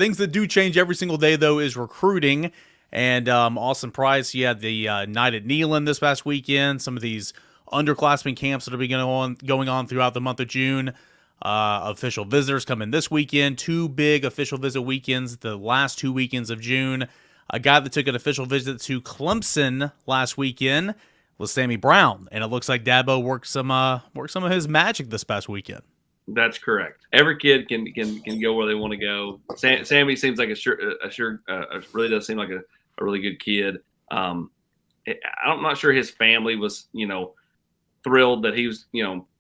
things that do change every single day, though, is recruiting. And Austin Price, you had the night at Neyland this past weekend. Some of these underclassmen camps that will be going on throughout the month of June. Official visitors coming this weekend. 2 big official visit weekends the last 2 weekends of June. A guy that took an official visit to Clemson last weekend was Sammy Brown, and it looks like Dabo worked some of his magic this past weekend. That's correct. Every kid can go where they want to go. Sammy seems like really does seem like a really good kid. I'm not sure his family was thrilled that he was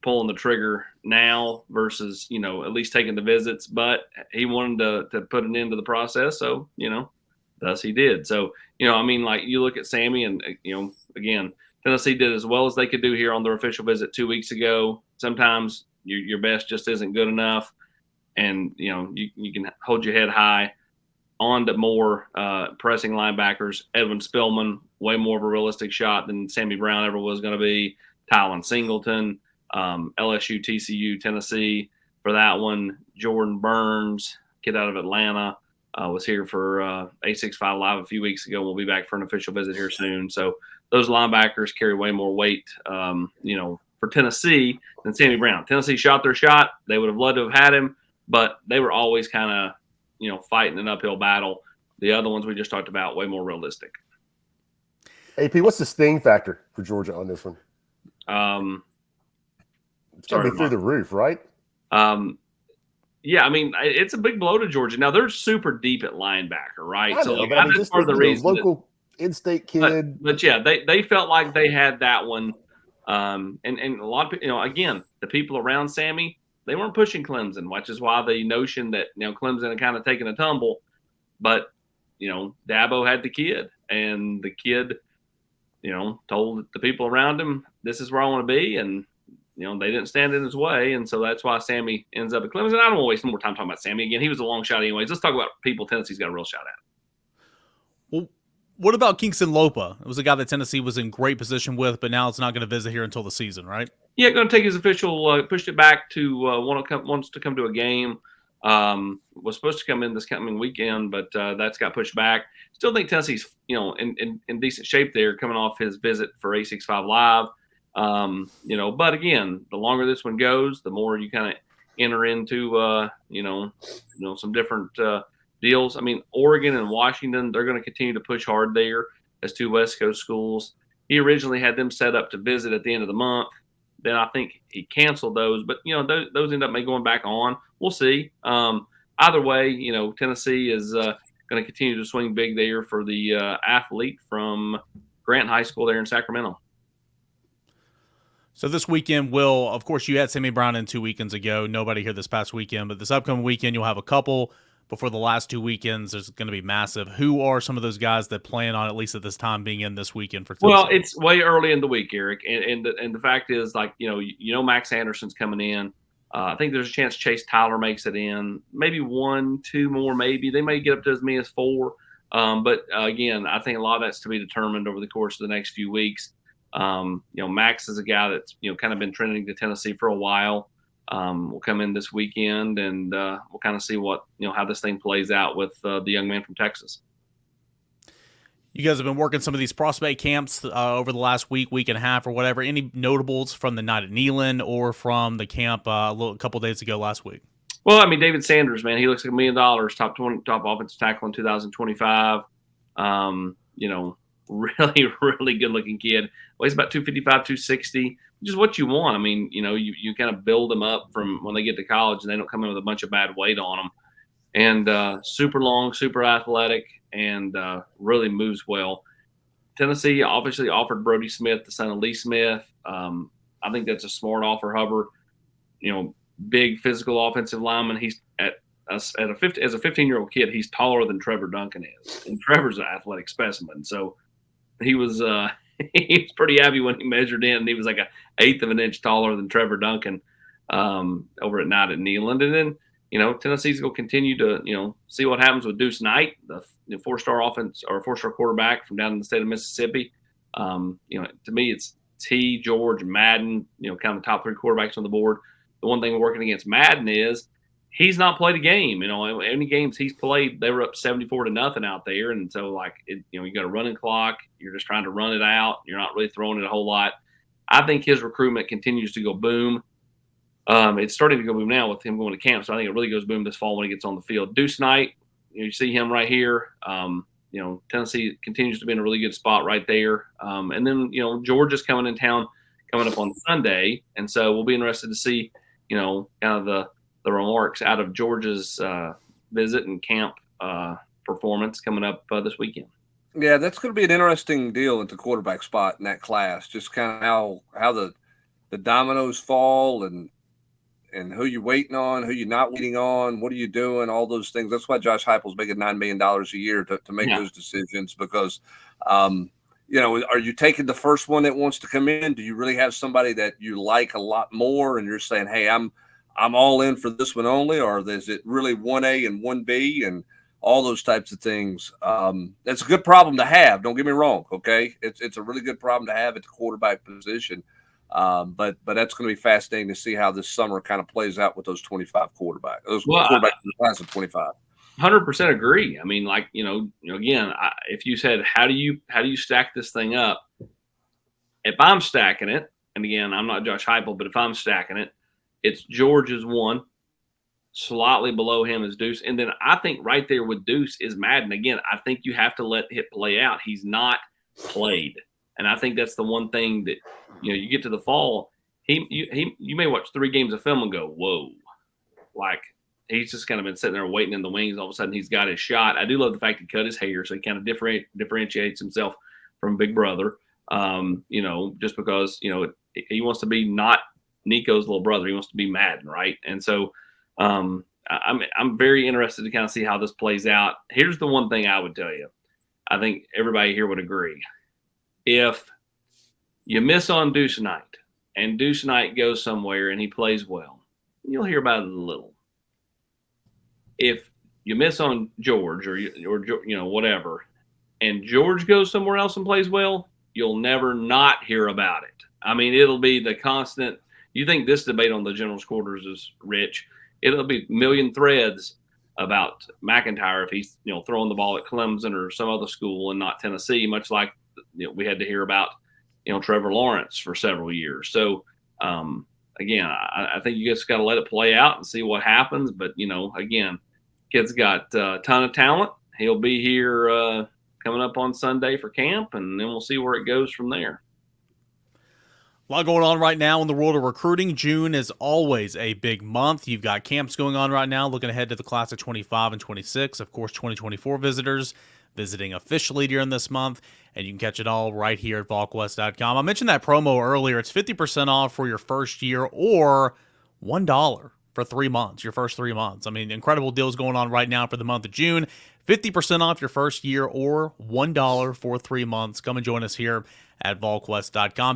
pulling the trigger now versus at least taking the visits, but he wanted to put an end to the process, so thus he did. So like you look at Sammy and again, Tennessee did as well as they could do here on their official visit 2 weeks ago. Sometimes your best just isn't good enough, and you can hold your head high. On to more pressing linebackers. Edwin Spillman, way more of a realistic shot than Sammy Brown ever was going to be. Tylen Singleton, LSU, TCU, Tennessee for that one. Jordan Burns, kid out of Atlanta, was here for A65 Live a few weeks ago. We'll be back for an official visit here soon. So those linebackers carry way more weight, for Tennessee than Sammy Brown. Tennessee shot their shot. They would have loved to have had him, but they were always kind of, fighting an uphill battle. The other ones we just talked about, way more realistic. AP, what's the sting factor for Georgia on this one? It's going to be through the roof, right? Yeah, I mean, it's a big blow to Georgia. Now, they're super deep at linebacker, right? That's part of the reason. Local in-state kid. But yeah, they felt like they had that one. And a lot of again, the people around Sammy, they weren't pushing Clemson, which is why the notion that Clemson had kind of taken a tumble. But Dabo had the kid, and the kid, told the people around him, "This is where I want to be," and they didn't stand in his way, and so that's why Sammy ends up at Clemson. I don't want to waste more time talking about Sammy again. He was a long shot, anyways. Let's talk about people Tennessee's got a real shot at. Well, what about Kingston Lopa? It was a guy that Tennessee was in great position with, but now it's not going to visit here until the season, right? Yeah, going to take his official, pushed it back to wants to come to a game. Was supposed to come in this coming weekend, but that's got pushed back. Still think Tennessee's in decent shape there, coming off his visit for A65 Live. But again, the longer this one goes, the more you kind of enter into some different deals. I mean, Oregon and Washington, they're going to continue to push hard there as 2 West Coast schools. He originally had them set up to visit at the end of the month. Then I think he canceled those, but those end up going back on. We'll see. Either way, Tennessee is going to continue to swing big there for the athlete from Grant High School there in Sacramento. So this weekend of course, you had Sammy Brown in 2 weekends ago. Nobody here this past weekend, but this upcoming weekend you'll have a couple. Before the last 2 weekends, there's going to be massive. Who are some of those guys that plan on, at least at this time, being in this weekend for Tennessee? Well, it's way early in the week, Eric, and the fact is, like Max Anderson's coming in. I think there's a chance Chase Tyler makes it in. Maybe 1, 2 more. Maybe they may get up to as many as 4. But again, I think a lot of that's to be determined over the course of the next few weeks. Max is a guy that's kind of been trending to Tennessee for a while. Will come in this weekend, and we'll kind of see what how this thing plays out with the young man from Texas. You guys have been working some of these prospect camps over the last week and a half or whatever. Any notables from the night at Neyland or from the camp a couple days ago last week? Well, I mean, David Sanders, man, he looks like $1 million, top offensive tackle in 2025. Really, really good looking kid. Weighs about 255, 260. Which is what you want. I mean, you kind of build them up from when they get to college, and they don't come in with a bunch of bad weight on them. And super long, super athletic, and really moves well. Tennessee obviously offered Brody Smith, the son of Lee Smith. I think that's a smart offer, Hubbard. Big physical offensive lineman. He's as a 15-year-old kid, he's taller than Trevor Duncan is, and Trevor's an athletic specimen. So he was. He was pretty happy when he measured in. He was like 1/8 of an inch taller than Trevor Duncan over at night at Neyland. And then, Tennessee's going to continue to, see what happens with Deuce Knight, the 4-star offense or 4-star quarterback from down in the state of Mississippi. To me, it's T, George, Madden, kind of the top 3 quarterbacks on the board. The one thing working against Madden is he's not played a game. You know, any games he's played, they were up 74-0 out there, and so like you got a running clock. You're just trying to run it out. You're not really throwing it a whole lot. I think his recruitment continues to go boom. It's starting to go boom now with him going to camp, so I think it really goes boom this fall when he gets on the field. Deuce Knight, you see him right here. Tennessee continues to be in a really good spot right there. And then Georgia's coming in town, coming up on Sunday, and so we'll be interested to see kind of the remarks out of Georgia's visit and camp performance coming up this weekend. Yeah, that's going to be an interesting deal at the quarterback spot in that class. Just kind of how the dominoes fall and who you're waiting on, who you're not waiting on, what are you doing, all those things. That's why Josh Heupel's making $9 million a year to make those decisions because, are you taking the first one that wants to come in? Do you really have somebody that you like a lot more and you're saying, hey, I'm all in for this one only, or is it really 1A and 1B and all those types of things? That's a good problem to have. Don't get me wrong. Okay. It's a really good problem to have at the quarterback position. But that's going to be fascinating to see how this summer kind of plays out with those 25 quarterbacks. Quarterbacks in the class of 25. 100% agree. I mean, like again, if you said how do you stack this thing up? If I'm stacking it, and again, I'm not Josh Heupel, but if I'm stacking it, it's Georgia's 1. Slightly below him is Deuce, and then I think right there with Deuce is Madden. Again, I think you have to let it play out. He's not played. And I think that's the one thing that, you get to the fall, you may watch 3 games of film and go, whoa, like he's just kind of been sitting there waiting in the wings. All of a sudden he's got his shot. I do love the fact he cut his hair, so he kind of differentiates himself from Big Brother, just because, he wants to be not Nico's little brother. He wants to be Madden, right? And so I'm very interested to kind of see how this plays out. Here's the one thing I would tell you. I think everybody here would agree. If you miss on Deuce Knight and Deuce Knight goes somewhere and he plays well, you'll hear about it a little. If you miss on George or whatever, and George goes somewhere else and plays well, you'll never not hear about it. I mean, it'll be the constant. You think this debate on the general's quarters is rich? It'll be a million threads about McIntyre if he's throwing the ball at Clemson or some other school and not Tennessee, much like we had to hear about Trevor Lawrence for several years. So again, I think you just got to let it play out and see what happens. But again, kid's got a ton of talent. He'll be here coming up on Sunday for camp, and then we'll see where it goes from there. A lot going on right now in the world of recruiting. June is always a big month. You've got camps going on right now, looking ahead to the class of 25 and 26. Of course, 2024 visitors visiting officially during this month, and you can catch it all right here at Volquest.com. I mentioned that promo earlier. It's 50% off for your first year or $1 for 3 months, your first 3 months. I mean, incredible deals going on right now for the month of June. 50% off your first year or $1 for 3 months. Come and join us here at Volquest.com.